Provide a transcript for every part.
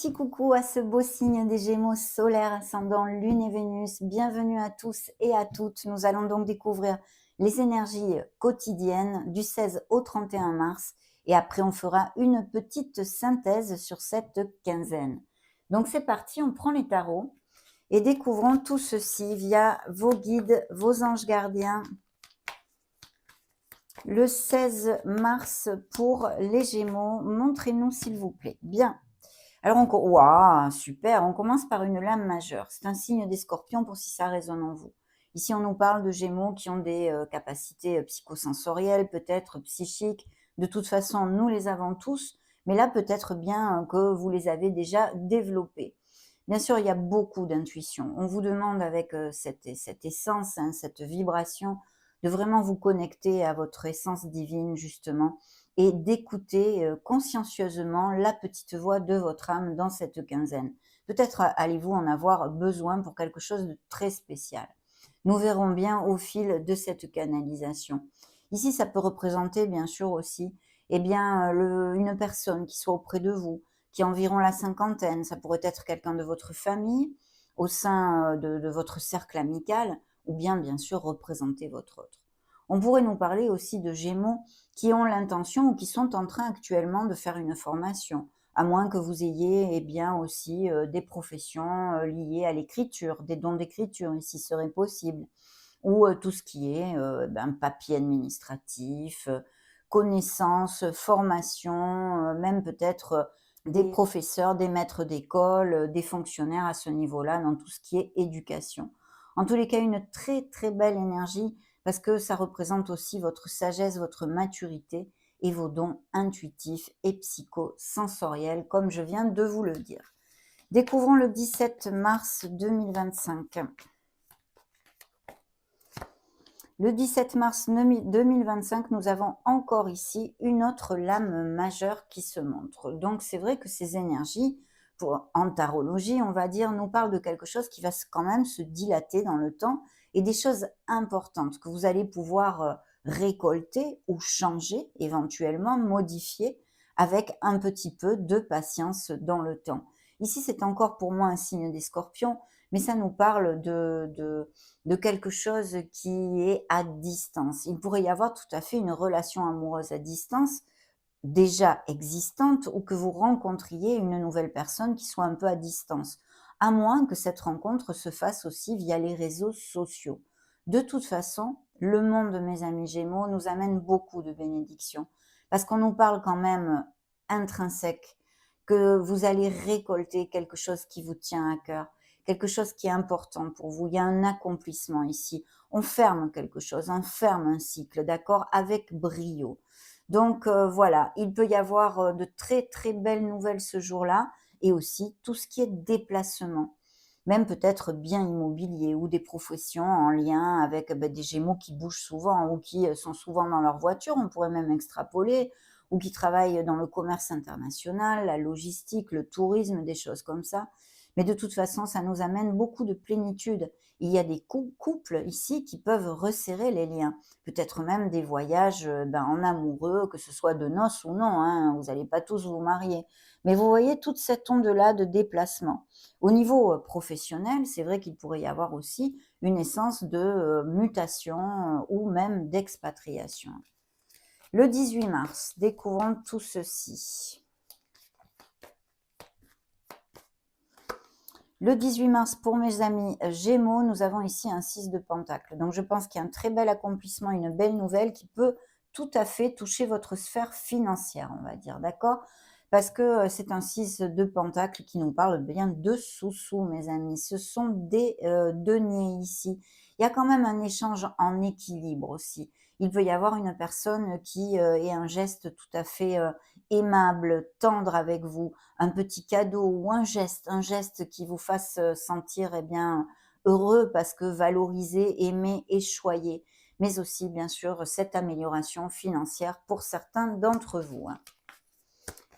petit coucou à ce beau signe des Gémeaux solaire, ascendant Lune et Vénus. Bienvenue à tous et à toutes. Nous allons donc découvrir les énergies quotidiennes du 16 au 31 mars. Et après, on fera une petite synthèse sur cette quinzaine. Donc c'est parti, on prend les tarots et découvrons tout ceci via vos guides, vos anges gardiens. Le 16 mars pour les Gémeaux, montrez-nous s'il vous plaît. Bien. Alors, waouh, super, on commence par une lame majeure. C'est un signe des scorpions pour si ça résonne en vous. Ici, on nous parle de Gémeaux qui ont des capacités psychosensorielles, peut-être psychiques. De toute façon, nous les avons tous, mais là, peut-être bien que vous les avez déjà développées. Bien sûr, il y a beaucoup d'intuition. On vous demande avec cette essence, hein, cette vibration, de vraiment vous connecter à votre essence divine, justement, et d'écouter consciencieusement la petite voix de votre âme dans cette quinzaine. Peut-être allez-vous en avoir besoin pour quelque chose de très spécial. Nous verrons bien au fil de cette canalisation. Ici, ça peut représenter bien sûr aussi une personne qui soit auprès de vous, qui a environ la cinquantaine. Ça pourrait être quelqu'un de votre famille, au sein de votre cercle amical, ou bien sûr représenter votre autre. On pourrait nous parler aussi de Gémeaux qui ont l'intention ou qui sont en train actuellement de faire une formation, à moins que vous ayez aussi des professions liées à l'écriture, des dons d'écriture ici serait possible, ou tout ce qui est papier administratif, connaissances, formation, même peut-être des professeurs, des maîtres d'école, des fonctionnaires à ce niveau-là, dans tout ce qui est éducation. En tous les cas, une très très belle énergie parce que ça représente aussi votre sagesse, votre maturité et vos dons intuitifs et psychosensoriels, comme je viens de vous le dire. Découvrons le 17 mars 2025. Le 17 mars 2025, nous avons encore ici une autre lame majeure qui se montre. Donc, c'est vrai que ces énergies, en tarologie, on va dire, nous parlent de quelque chose qui va quand même se dilater dans le temps et des choses importantes que vous allez pouvoir récolter ou changer, éventuellement modifier avec un petit peu de patience dans le temps. Ici, c'est encore pour moi un signe des scorpions, mais ça nous parle de quelque chose qui est à distance. Il pourrait y avoir tout à fait une relation amoureuse à distance déjà existante ou que vous rencontriez une nouvelle personne qui soit un peu à distance, à moins que cette rencontre se fasse aussi via les réseaux sociaux. De toute façon, le monde, mes amis Gémeaux, nous amène beaucoup de bénédictions parce qu'on nous parle quand même intrinsèque que vous allez récolter quelque chose qui vous tient à cœur, quelque chose qui est important pour vous. Il y a un accomplissement ici. On ferme quelque chose, on ferme un cycle, d'accord, avec brio. Donc voilà, il peut y avoir de très très belles nouvelles ce jour-là et aussi tout ce qui est déplacement, même peut-être bien immobilier ou des professions en lien avec des Gémeaux qui bougent souvent ou qui sont souvent dans leur voiture, on pourrait même extrapoler, ou qui travaillent dans le commerce international, la logistique, le tourisme, des choses comme ça. Mais de toute façon, ça nous amène beaucoup de plénitude. Il y a des couples ici qui peuvent resserrer les liens, peut-être même des voyages en amoureux, que ce soit de noces ou non, hein, vous n'allez pas tous vous marier. Mais vous voyez toute cette onde-là de déplacement. Au niveau professionnel, c'est vrai qu'il pourrait y avoir aussi une essence de mutation ou même d'expatriation. Le 18 mars, découvrons tout ceci. Le 18 mars, pour mes amis Gémeaux, nous avons ici un 6 de Pentacle. Donc, je pense qu'il y a un très bel accomplissement, une belle nouvelle qui peut tout à fait toucher votre sphère financière, on va dire, d'accord? Parce que c'est un 6 de Pentacle qui nous parle bien de sous-sous, mes amis. Ce sont des deniers ici. Il y a quand même un échange en équilibre aussi. Il peut y avoir une personne qui ait un geste tout à fait aimable, tendre avec vous, un petit cadeau ou un geste qui vous fasse sentir heureux parce que valorisé, aimé et choyé, mais aussi bien sûr cette amélioration financière pour certains d'entre vous.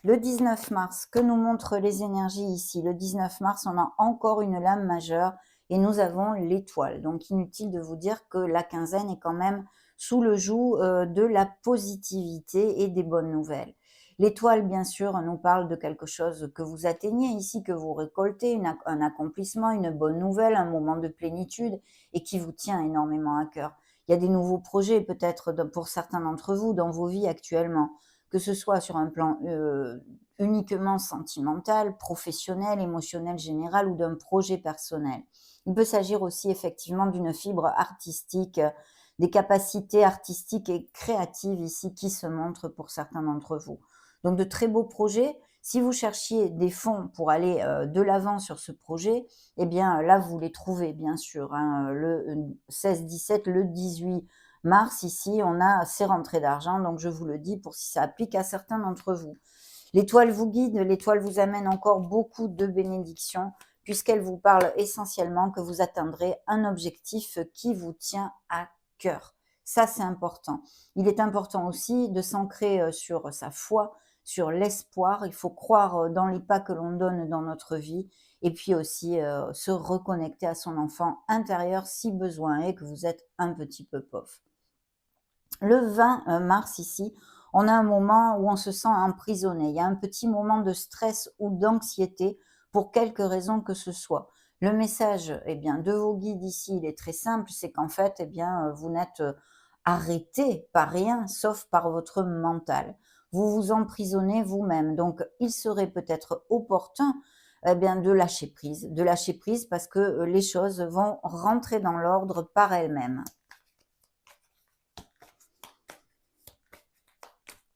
Le 19 mars, que nous montrent les énergies ici? Le 19 mars, on a encore une lame majeure et nous avons l'étoile. Donc inutile de vous dire que la quinzaine est quand même sous le joug de la positivité et des bonnes nouvelles. L'étoile, bien sûr, nous parle de quelque chose que vous atteignez ici, que vous récoltez, un accomplissement, une bonne nouvelle, un moment de plénitude et qui vous tient énormément à cœur. Il y a des nouveaux projets peut-être pour certains d'entre vous dans vos vies actuellement, que ce soit sur un plan uniquement sentimental, professionnel, émotionnel général ou d'un projet personnel. Il peut s'agir aussi effectivement d'une fibre artistique, des capacités artistiques et créatives ici qui se montrent pour certains d'entre vous. Donc de très beaux projets. Si vous cherchiez des fonds pour aller de l'avant sur ce projet, eh bien là vous les trouvez bien sûr, hein. Le 16-17, le 18 mars ici, on a ces rentrées d'argent, donc je vous le dis pour si ça applique à certains d'entre vous. L'étoile vous guide, l'étoile vous amène encore beaucoup de bénédictions puisqu'elle vous parle essentiellement que vous atteindrez un objectif qui vous tient à cœur. Ça, c'est important. Il est important aussi de s'ancrer sur sa foi, sur l'espoir. Il faut croire dans les pas que l'on donne dans notre vie et puis aussi se reconnecter à son enfant intérieur si besoin est que vous êtes un petit peu pauvre. Le 20 mars ici, on a un moment où on se sent emprisonné. Il y a un petit moment de stress ou d'anxiété pour quelque raison que ce soit. Le message bien, de vos guides ici, il est très simple, c'est qu'en fait, vous n'êtes arrêté par rien, sauf par votre mental. Vous vous emprisonnez vous-même. Donc, il serait peut-être opportun de lâcher prise parce que les choses vont rentrer dans l'ordre par elles-mêmes.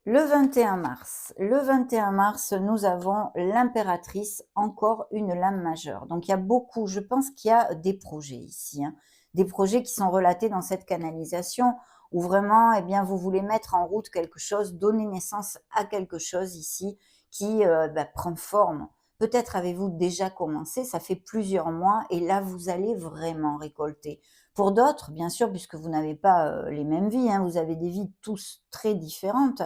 Le 21 mars. Le 21 mars, nous avons l'impératrice, encore une lame majeure. Donc, il y a beaucoup, je pense qu'il y a des projets ici, hein, des projets qui sont relatés dans cette canalisation où vraiment, vous voulez mettre en route quelque chose, donner naissance à quelque chose ici qui prend forme. Peut-être avez-vous déjà commencé, ça fait plusieurs mois et là, vous allez vraiment récolter. Pour d'autres, bien sûr, puisque vous n'avez pas les mêmes vies, hein, vous avez des vies tous très différentes,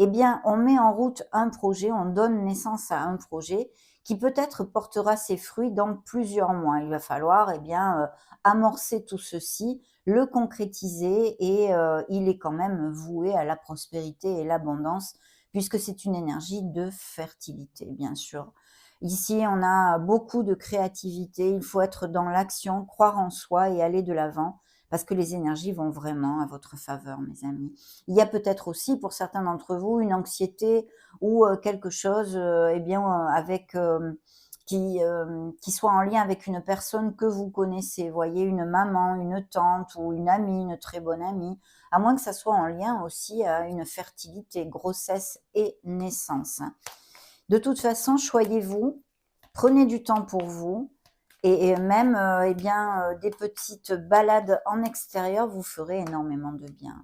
on met en route un projet, on donne naissance à un projet qui peut-être portera ses fruits dans plusieurs mois. Il va falloir amorcer tout ceci, le concrétiser et il est quand même voué à la prospérité et l'abondance puisque c'est une énergie de fertilité, bien sûr. Ici, on a beaucoup de créativité, il faut être dans l'action, croire en soi et aller de l'avant parce que les énergies vont vraiment à votre faveur, mes amis. Il y a peut-être aussi, pour certains d'entre vous, une anxiété ou quelque chose qui soit en lien avec une personne que vous connaissez. Voyez, une maman, une tante ou une amie, une très bonne amie, à moins que ça soit en lien aussi à une fertilité, grossesse et naissance. De toute façon, choyez-vous, prenez du temps pour vous et même des petites balades en extérieur vous ferez énormément de bien.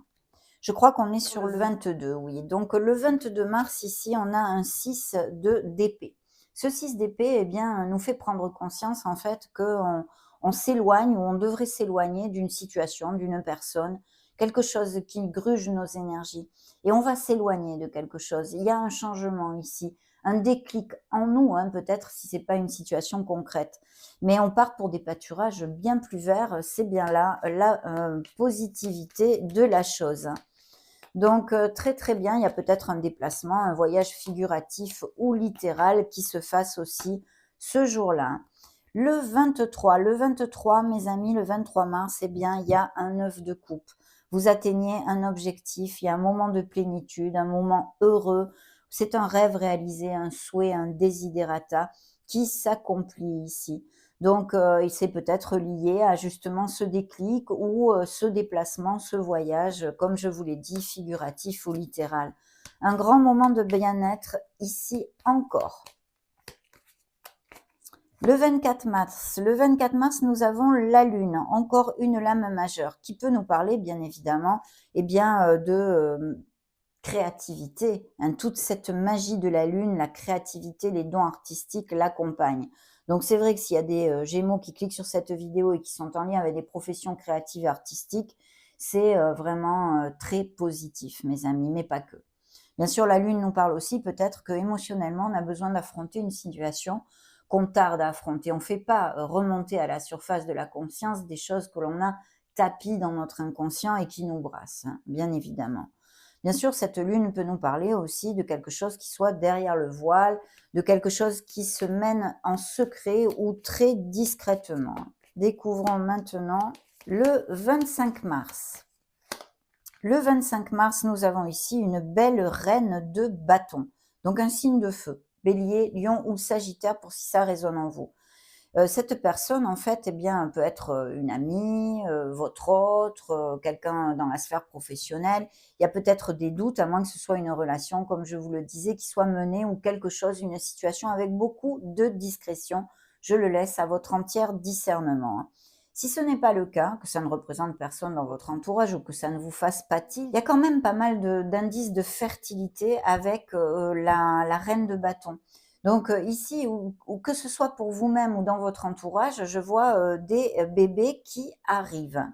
Je crois qu'on est sur le 22, oui. Donc, le 22 mars, ici, on a un 6 d'épée. Ce 6 d'épée, nous fait prendre conscience, en fait, qu'on s'éloigne ou on devrait s'éloigner d'une situation, d'une personne, quelque chose qui gruge nos énergies. Et on va s'éloigner de quelque chose. Il y a un changement ici, un déclic en nous, hein, peut-être si ce n'est pas une situation concrète. Mais on part pour des pâturages bien plus verts. C'est bien là la positivité de la chose. Donc, très très bien, il y a peut-être un déplacement, un voyage figuratif ou littéral qui se fasse aussi ce jour-là. Le 23, mes amis, le 23 mars, il y a un 9 de coupe. Vous atteignez un objectif, il y a un moment de plénitude, un moment heureux. C'est un rêve réalisé, un souhait, un desiderata qui s'accomplit ici. Donc, c'est peut-être lié à justement ce déclic ou ce déplacement, ce voyage, comme je vous l'ai dit, figuratif ou littéral. Un grand moment de bien-être ici encore. Le 24 mars, nous avons la Lune, encore une lame majeure qui peut nous parler, bien évidemment, de créativité. Hein, toute cette magie de la Lune, la créativité, les dons artistiques l'accompagnent. Donc, c'est vrai que s'il y a des Gémeaux qui cliquent sur cette vidéo et qui sont en lien avec des professions créatives et artistiques, c'est vraiment très positif, mes amis, mais pas que. Bien sûr, la Lune nous parle aussi peut-être qu'émotionnellement, on a besoin d'affronter une situation qu'on tarde à affronter. On ne fait pas remonter à la surface de la conscience des choses que l'on a tapies dans notre inconscient et qui nous brassent, hein, bien évidemment. Bien sûr, cette lune peut nous parler aussi de quelque chose qui soit derrière le voile, de quelque chose qui se mène en secret ou très discrètement. Découvrons maintenant le 25 mars. Le 25 mars, nous avons ici une belle reine de bâton, donc un signe de feu, bélier, lion ou sagittaire pour si ça résonne en vous. Cette personne, en fait, eh bien, peut être une amie, votre autre, quelqu'un dans la sphère professionnelle. Il y a peut-être des doutes, à moins que ce soit une relation, comme je vous le disais, qui soit menée ou quelque chose, une situation avec beaucoup de discrétion. Je le laisse à votre entier discernement, hein. Si ce n'est pas le cas, que ça ne représente personne dans votre entourage ou que ça ne vous fasse pâtir, il y a quand même pas mal d'indices de fertilité avec la reine de bâton. Donc ici, ou que ce soit pour vous-même ou dans votre entourage, je vois des bébés qui arrivent.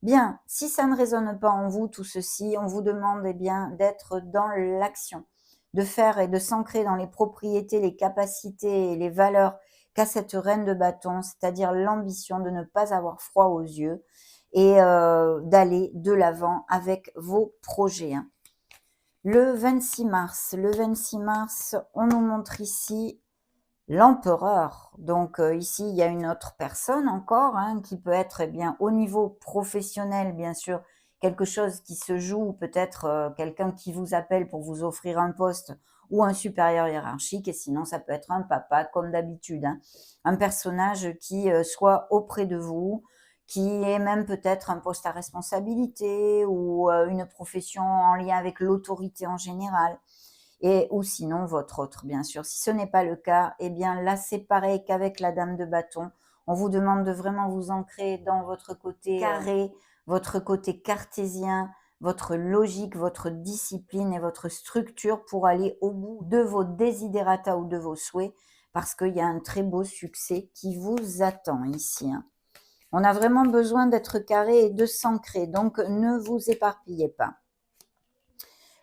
Bien, si ça ne résonne pas en vous, tout ceci, on vous demande bien d'être dans l'action, de faire et de s'ancrer dans les propriétés, les capacités et les valeurs qu'a cette reine de bâton, c'est-à-dire l'ambition de ne pas avoir froid aux yeux et d'aller de l'avant avec vos projets, hein. Le 26 mars, on nous montre ici l'empereur. Donc ici, il y a une autre personne encore, hein, qui peut être bien au niveau professionnel, bien sûr, quelque chose qui se joue, peut-être quelqu'un qui vous appelle pour vous offrir un poste ou un supérieur hiérarchique, et sinon ça peut être un papa comme d'habitude, hein. Un personnage qui soit auprès de vous, qui ait même peut-être un poste à responsabilité ou une profession en lien avec l'autorité en général, et ou sinon votre autre, bien sûr. Si ce n'est pas le cas, eh bien là, c'est pareil qu'avec la dame de bâton. On vous demande de vraiment vous ancrer dans votre côté carré, votre côté cartésien, votre logique, votre discipline et votre structure pour aller au bout de vos desiderata ou de vos souhaits, parce qu'il y a un très beau succès qui vous attend ici, hein. On a vraiment besoin d'être carré et de s'ancrer, donc ne vous éparpillez pas.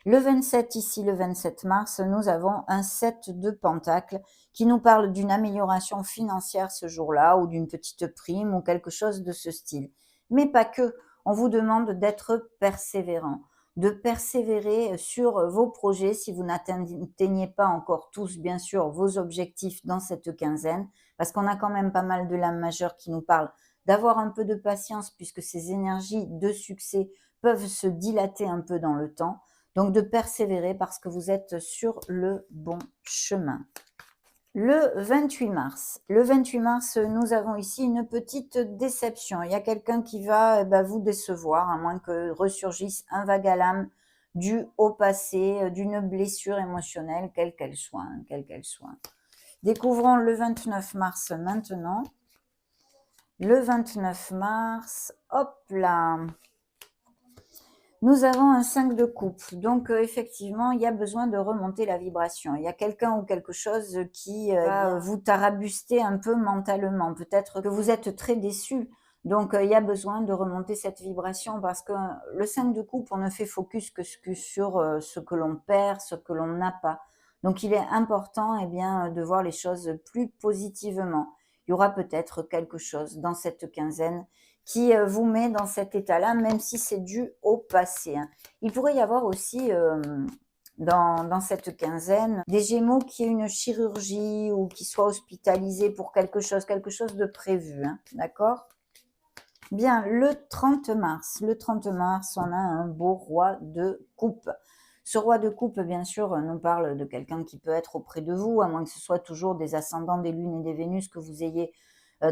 Le 27, ici le 27 mars, nous avons un 7 de pentacles qui nous parle d'une amélioration financière ce jour-là ou d'une petite prime ou quelque chose de ce style. Mais pas que, on vous demande d'être persévérant, de persévérer sur vos projets si vous n'atteignez pas encore tous, bien sûr, vos objectifs dans cette quinzaine, parce qu'on a quand même pas mal de lames majeures qui nous parlent d'avoir un peu de patience puisque ces énergies de succès peuvent se dilater un peu dans le temps. Donc de persévérer parce que vous êtes sur le bon chemin. Le 28 mars. Le 28 mars, nous avons ici une petite déception. Il y a quelqu'un qui va vous décevoir, à moins que ressurgisse un vague à l'âme dû au passé, d'une blessure émotionnelle, quelle qu'elle soit, hein, quelle qu'elle soit. Découvrons le 29 mars maintenant. Le 29 mars, hop là. Nous avons un 5 de coupe, donc effectivement, il y a besoin de remonter la vibration. Il y a quelqu'un ou quelque chose qui va vous tarabuster un peu mentalement. Peut-être que vous êtes très déçu, donc il y a besoin de remonter cette vibration parce que le 5 de coupe, on ne fait focus que sur ce que l'on perd, ce que l'on n'a pas. Donc il est important de voir les choses plus positivement. Il y aura peut-être quelque chose dans cette quinzaine qui vous met dans cet état-là, même si c'est dû au passé, hein. Il pourrait y avoir aussi dans cette quinzaine des Gémeaux qui aient une chirurgie ou qui soient hospitalisés pour quelque chose de prévu, hein, d'accord? Bien, le 30 mars, on a un beau roi de coupe. Ce roi de coupe, bien sûr, nous parle de quelqu'un qui peut être auprès de vous, à moins que ce soit toujours des ascendants, des lunes et des Vénus que vous ayez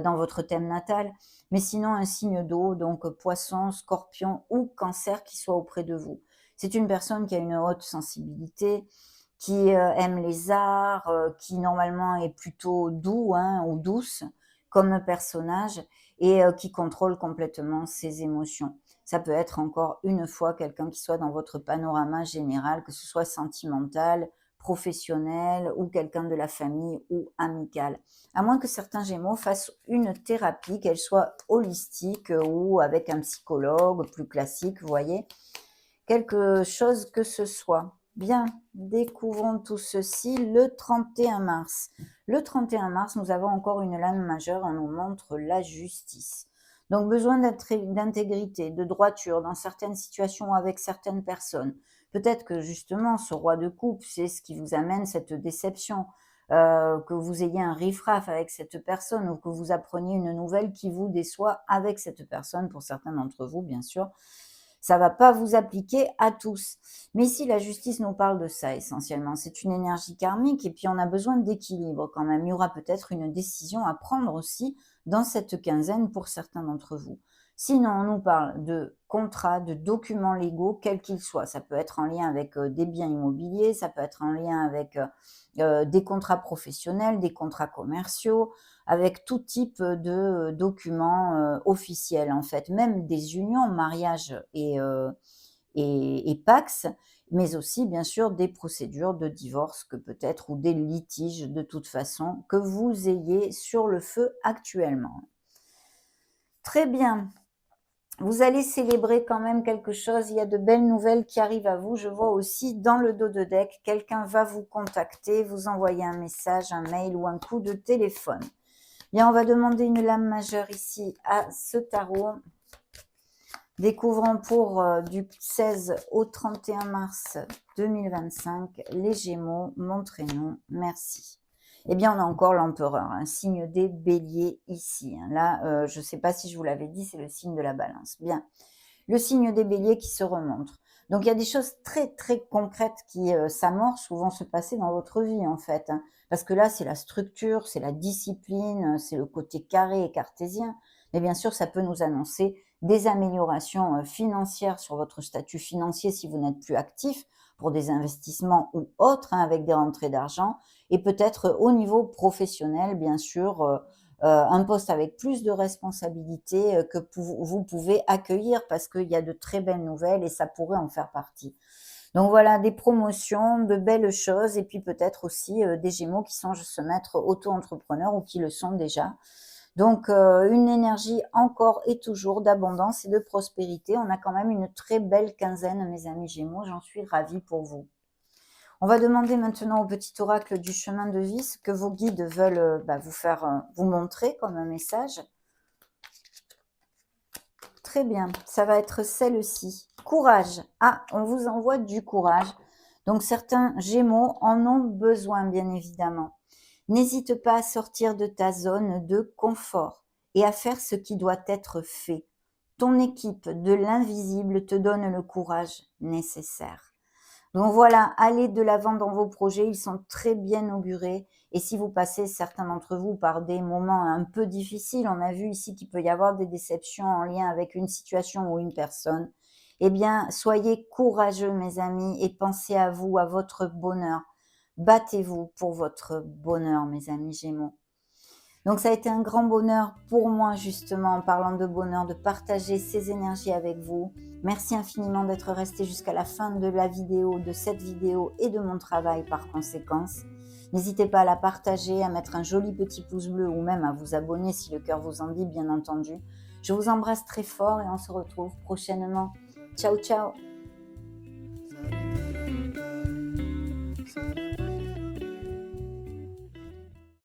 dans votre thème natal, mais sinon un signe d'eau, donc poisson, scorpion ou cancer qui soit auprès de vous. C'est une personne qui a une haute sensibilité, qui aime les arts, qui normalement est plutôt doux, hein, ou douce comme personnage, et qui contrôle complètement ses émotions. Ça peut être encore une fois quelqu'un qui soit dans votre panorama général, que ce soit sentimental, professionnel ou quelqu'un de la famille ou amical. À moins que certains Gémeaux fassent une thérapie, qu'elle soit holistique ou avec un psychologue plus classique, vous voyez, quelque chose que ce soit. Bien, découvrons tout ceci le 31 mars. Le 31 mars, nous avons encore une lame majeure, on nous montre la justice. Donc besoin d'intégrité, de droiture dans certaines situations avec certaines personnes. Peut-être que justement ce roi de coupe, c'est ce qui vous amène cette déception, que vous ayez un riff-raff avec cette personne ou que vous appreniez une nouvelle qui vous déçoit avec cette personne, pour certains d'entre vous bien sûr. Ça va pas vous appliquer à tous. Mais ici, la justice nous parle de ça essentiellement. C'est une énergie karmique et puis on a besoin d'équilibre quand même. Il y aura peut-être une décision à prendre aussi dans cette quinzaine pour certains d'entre vous. Sinon, on nous parle de contrats, de documents légaux, quels qu'ils soient. Ça peut être en lien avec des biens immobiliers, ça peut être en lien avec des contrats professionnels, des contrats commerciaux, avec tout type de documents officiels en fait, même des unions, mariage et Pacs, mais aussi bien sûr des procédures de divorce que peut-être ou des litiges de toute façon que vous ayez sur le feu actuellement. Très bien. Vous allez célébrer quand même quelque chose, il y a de belles nouvelles qui arrivent à vous. Je vois aussi dans le dos de deck, quelqu'un va vous contacter, vous envoyer un message, un mail ou un coup de téléphone. Bien, on va demander une lame majeure ici à ce tarot. Découvrons pour du 16 au 31 mars 2025 les Gémeaux. Montrez-nous. Merci. Eh bien, on a encore l'empereur, un signe des béliers ici. Là, je ne sais pas si je vous l'avais dit, c'est le signe de la balance. Bien, le signe des béliers qui se remontre. Donc, il y a des choses très, très concrètes qui s'amorcent ou vont se passer dans votre vie, en fait. Parce que là, c'est la structure, c'est la discipline, c'est le côté carré et cartésien. Mais bien sûr, ça peut nous annoncer des améliorations financières sur votre statut financier si vous n'êtes plus actif pour des investissements ou autres, avec des rentrées d'argent. Et peut-être au niveau professionnel, bien sûr, un poste avec plus de responsabilités que vous pouvez accueillir parce qu'il y a de très belles nouvelles et ça pourrait en faire partie. Donc voilà, des promotions, de belles choses et puis peut-être aussi des Gémeaux qui songent se mettre auto-entrepreneurs ou qui le sont déjà. Donc une énergie encore et toujours d'abondance et de prospérité. On a quand même une très belle quinzaine, mes amis Gémeaux. J'en suis ravie pour vous. On va demander maintenant au petit oracle du chemin de vie ce que vos guides veulent vous faire, vous montrer comme un message. Très bien, ça va être celle-ci. Courage. Ah, on vous envoie du courage. Donc certains Gémeaux en ont besoin, bien évidemment. N'hésite pas à sortir de ta zone de confort et à faire ce qui doit être fait. Ton équipe de l'invisible te donne le courage nécessaire. Donc voilà, allez de l'avant dans vos projets, ils sont très bien augurés. Et si vous passez, certains d'entre vous, par des moments un peu difficiles, on a vu ici qu'il peut y avoir des déceptions en lien avec une situation ou une personne, eh bien, soyez courageux, mes amis, et pensez à vous, à votre bonheur. Battez-vous pour votre bonheur, mes amis Gémeaux. Donc ça a été un grand bonheur pour moi justement en parlant de bonheur de partager ces énergies avec vous. Merci infiniment d'être resté jusqu'à la fin de la vidéo, de cette vidéo et de mon travail par conséquence. N'hésitez pas à la partager, à mettre un joli petit pouce bleu ou même à vous abonner si le cœur vous en dit bien entendu. Je vous embrasse très fort et on se retrouve prochainement. Ciao ciao.